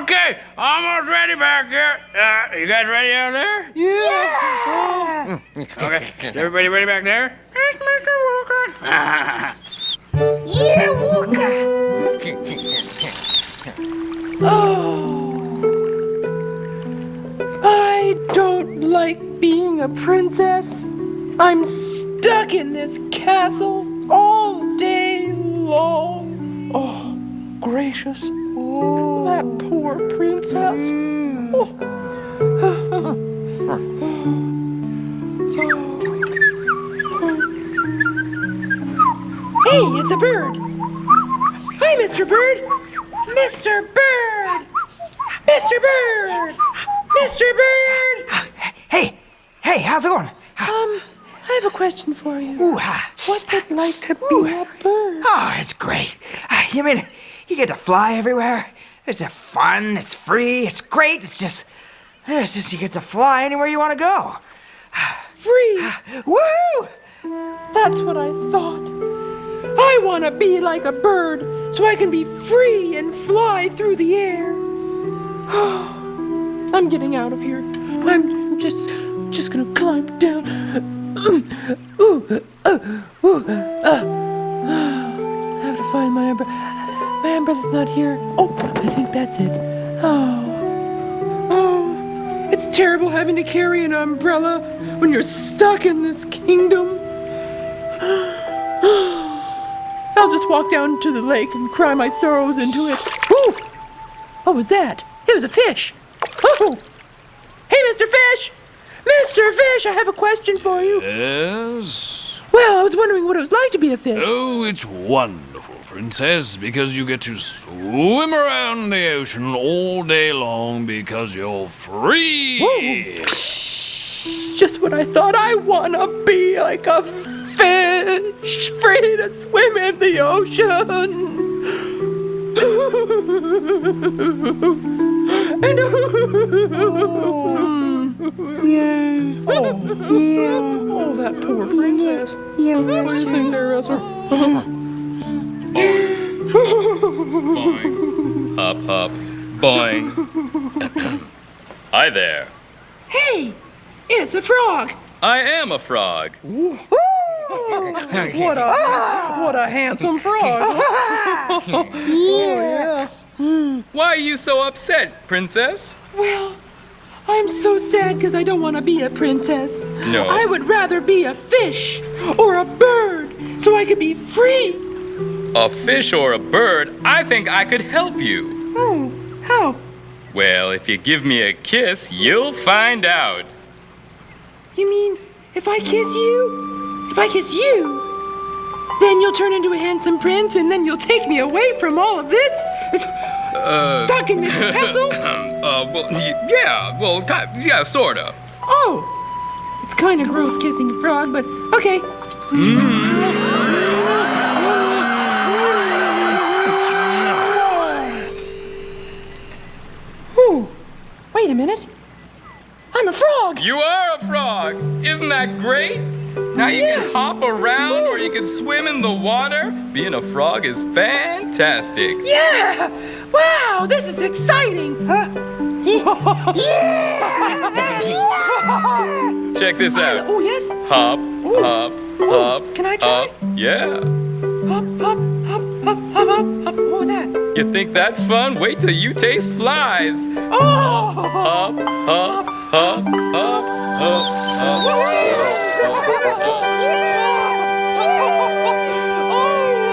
Okay, almost ready back here. You guys ready out there? Yeah! Okay, is everybody ready back there? Yes, Mr. Wooka. Yeah, Wooka! Oh, I don't like being a princess. I'm stuck in this castle all day long. Oh, gracious. That poor princess. Oh. Hey, it's a bird. Hi, Mr. Bird. Mr. Bird! Mr. Bird! Mr. Bird! Hey, how's it going? I have a question for you. Ooh-ha. What's it like to be a bird? Oh, it's great. You mean, you get to fly everywhere. It's fun, it's free, it's great. It's just you get to fly anywhere you want to go. Free. Woo! That's what I thought. I want to be like a bird so I can be free and fly through the air. I'm getting out of here. I'm just gonna climb down. I have to find my umbrella. My umbrella's not here. Oh, I think that's it. Oh, it's terrible having to carry an umbrella when you're stuck in this kingdom. I'll just walk down to the lake and cry my sorrows into it. Ooh! What was that? It was a fish. Oh! Hey, Mr. Fish! Mr. Fish, I have a question for you. Yes? Well, I was wondering what it was like to be a fish. Oh, it's wonderful, Princess, because you get to swim around the ocean all day long because you're free. Whoa. Just what I thought. I want to be like a fish, free to swim in the ocean. Yeah. Oh, that poor princess. Yeah. What do you think there, Esther? Boing. Hop, hop. Boing. Hi there. Hey, it's a frog. I am a frog. What a handsome frog. Yeah. Why are you so upset, Princess? Well, I'm so sad because I don't want to be a princess. No. I would rather be a fish or a bird so I could be free. A fish or a bird? I think I could help you. Oh, how? Well, if you give me a kiss, you'll find out. You mean if I kiss you? If I kiss you, then you'll turn into a handsome prince and then you'll take me away from all of this? Stuck in this castle? Yeah, sort of. Oh, it's kind of gross kissing a frog, but okay. Ooh, wait a minute. I'm a frog. You are a frog. Isn't that great? Now you can hop around or you can swim in the water. Being a frog is fantastic. Yeah! Wow, this is exciting. Check this out. Oh, yes. Hop, hop, hop. Can I try? Hop. Yeah. Hop, hop, hop, hop, hop, hop, hop. What was that? You think that's fun? Wait till you taste flies. Oh! Hop, hop, hop, hop, hop, hop.